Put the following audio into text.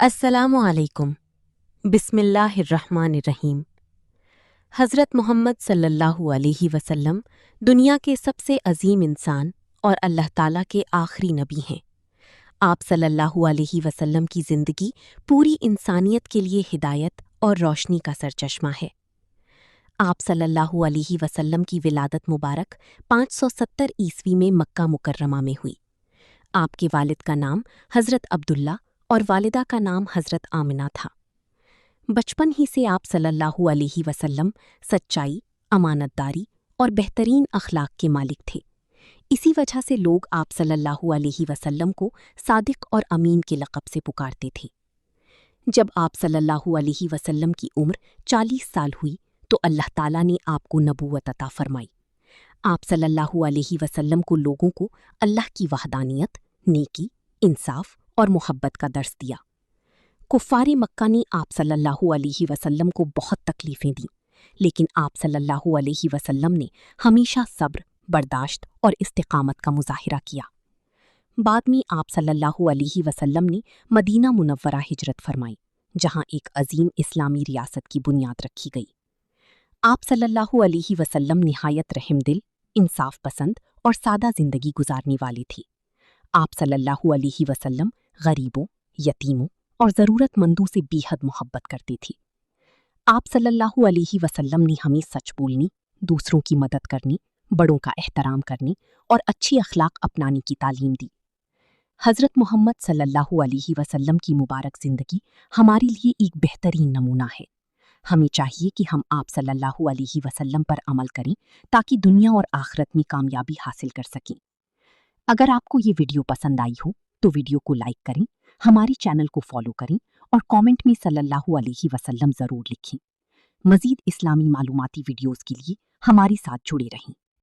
السلام علیکم۔ بسم اللہ الرحمن الرحیم۔ حضرت محمد صلی اللہ علیہ وسلم دنیا کے سب سے عظیم انسان اور اللہ تعالیٰ کے آخری نبی ہیں۔ آپ صلی اللہ علیہ وسلم کی زندگی پوری انسانیت کے لیے ہدایت اور روشنی کا سرچشمہ ہے۔ آپ صلی اللہ علیہ وسلم کی ولادت مبارک 570 عیسوی میں مکہ مکرمہ میں ہوئی۔ آپ کے والد کا نام حضرت عبداللہ اور والدہ کا نام حضرت آمنہ تھا۔ بچپن ہی سے آپ صلی اللہ علیہ وسلم سچائی، امانت داری اور بہترین اخلاق کے مالک تھے۔ اسی وجہ سے لوگ آپ صلی اللہ علیہ وسلم کو صادق اور امین کے لقب سے پکارتے تھے۔ جب آپ صلی اللہ علیہ وسلم کی عمر 40 سال ہوئی تو اللہ تعالیٰ نے آپ کو نبوت عطا فرمائی۔ آپ صلی اللہ علیہ وسلم کو لوگوں کو اللہ کی وحدانیت، نیکی، انصاف اور محبت کا درس دیا۔ کفار مکہ نے آپ صلی اللہ علیہ وسلم کو بہت تکلیفیں دیں، لیکن آپ صلی اللہ علیہ وسلم نے ہمیشہ صبر، برداشت اور استقامت کا مظاہرہ کیا۔ بعد میں آپ صلی اللہ علیہ وسلم نے مدینہ منورہ ہجرت فرمائی، جہاں ایک عظیم اسلامی ریاست کی بنیاد رکھی گئی۔ آپ صلی اللہ علیہ وسلم نہایت رحم دل، انصاف پسند اور سادہ زندگی گزارنے والے تھے۔ آپ صلی اللہ علیہ وسلم غریبوں، یتیموں اور ضرورت مندوں سے بے حد محبت کرتے تھے۔ آپ صلی اللہ علیہ وسلم نے ہمیں سچ بولنے، دوسروں کی مدد کرنے، بڑوں کا احترام کرنے اور اچھی اخلاق اپنانے کی تعلیم دی۔ حضرت محمد صلی اللہ علیہ وسلم کی مبارک زندگی ہمارے لیے ایک بہترین نمونہ ہے۔ ہمیں چاہیے کہ ہم آپ صلی اللہ علیہ وسلم پر عمل کریں تاکہ دنیا اور آخرت میں کامیابی حاصل کر سکیں۔ اگر آپ کو یہ ویڈیو پسند آئی ہو تو ویڈیو کو لائک کریں، ہمارے چینل کو فالو کریں اور کامنٹ میں صلی اللہ علیہ وسلم ضرور لکھیں۔ مزید اسلامی معلوماتی ویڈیوز کے لیے ہمارے ساتھ جڑے رہیں۔